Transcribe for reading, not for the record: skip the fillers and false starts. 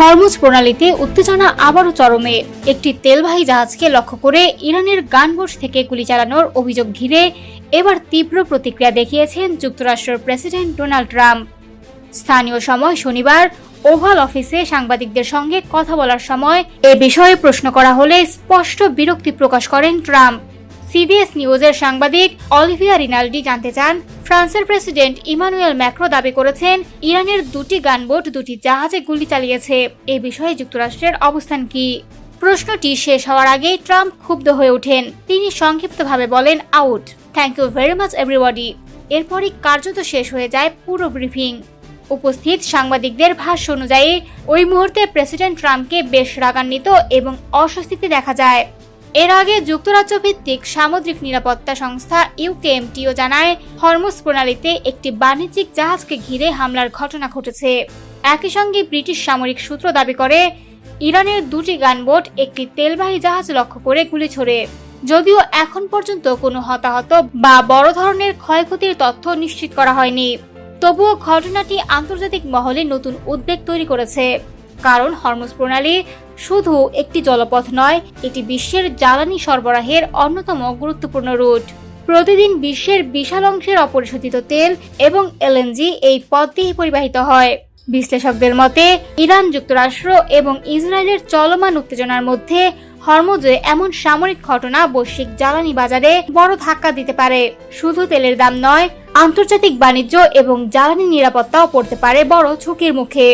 Hormuz প্রণালীতে উত্তেজনা আবারও চরমে। একটি তেলবাহী জাহাজকে লক্ষ্য করে ইরানের গানবোট থেকে গুলি চালানোর অভিযোগ ঘিরে এবার তীব্র প্রতিক্রিয়া দেখিয়েছেন যুক্তরাষ্ট্রের প্রেসিডেন্ট ডোনাল্ড ট্রাম্প। স্থানীয় সময় শনিবার ওভাল অফিসে সাংবাদিকদের সঙ্গে কথা বলার সময় এ বিষয়ে প্রশ্ন করা হলে স্পষ্ট বিরক্তি প্রকাশ করেন ট্রাম্প। সিবিএস নিউজের সাংবাদিক অলিভিয়া রিনালডি জানতে চান, ফ্রান্সের প্রেসিডেন্ট ইমানুয়েল ম্যাক্রো দাবি করেছেন ইরানের দুটি গানবোট দুটি জাহাজে গুলি চালিয়েছে। এ বিষয়ে যুক্তরাষ্ট্রের অবস্থান কি? প্রশ্নটি শেষ হওয়ার আগেই ট্রাম্প ক্ষুব্ধ হয়ে ওঠেন। তিনি সংক্ষিপ্তভাবে বলেন, out, thank you very much everybody. এরপরই কার্যত শেষ হয়ে যায় পুরো ব্রিফিং। উপস্থিত সাংবাদিকদের ভাষ্য অনুযায়ী ওই মুহূর্তে প্রেসিডেন্ট ট্রাম্পকে বেশ রাগান্বিত এবং অস্বস্তিতে দেখা যায়। এর আগে যুক্তরাজ্য ভিত্তিক সামুদ্রিক নিরাপত্তা সংস্থা ইউকেএমটিও জানায়, হরমুজ প্রণালীতে একটি বাণিজ্যিক জাহাজকে ঘিরে হামলার ঘটনা ঘটেছে। একই সঙ্গে ব্রিটিশ সামরিক সূত্র দাবি করে ইরানের দুটি গানবোট একটি তেলবাহী জাহাজ লক্ষ্য করে গুলি ছোড়ে। যদিও এখন পর্যন্ত কোনো হতাহত বা বড় ধরনের ক্ষয়ক্ষতির তথ্য নিশ্চিত করা হয়নি, তবুও ঘটনাটি আন্তর্জাতিক মহলে নতুন উদ্বেগ তৈরি করেছে। কারণ হরমুজ প্রণালী শুধু একটি জলপথ নয়, এটি বিশ্বের জ্বালানি সরবরাহের অন্যতম গুরুত্বপূর্ণ রুট। প্রতিদিন বিশ্বের বিশাল অংশের অপরিশোধিত তেল এবং এলএনজি এই পথ দিয়ে পরিবাহিত হয়। বিশ্লেষকদের মতে, ইরান, যুক্তরাষ্ট্র এবং ইসরায়েলের চলমান উত্তেজনার মধ্যে হরমুজে এমন সামরিক ঘটনা বৈশ্বিক জ্বালানি বাজারে বড় ধাক্কা দিতে পারে। শুধু তেলের দাম নয়, আন্তর্জাতিক বাণিজ্য এবং জ্বালানি নিরাপত্তাও পড়তে পারে বড় ঝুঁকির মুখে।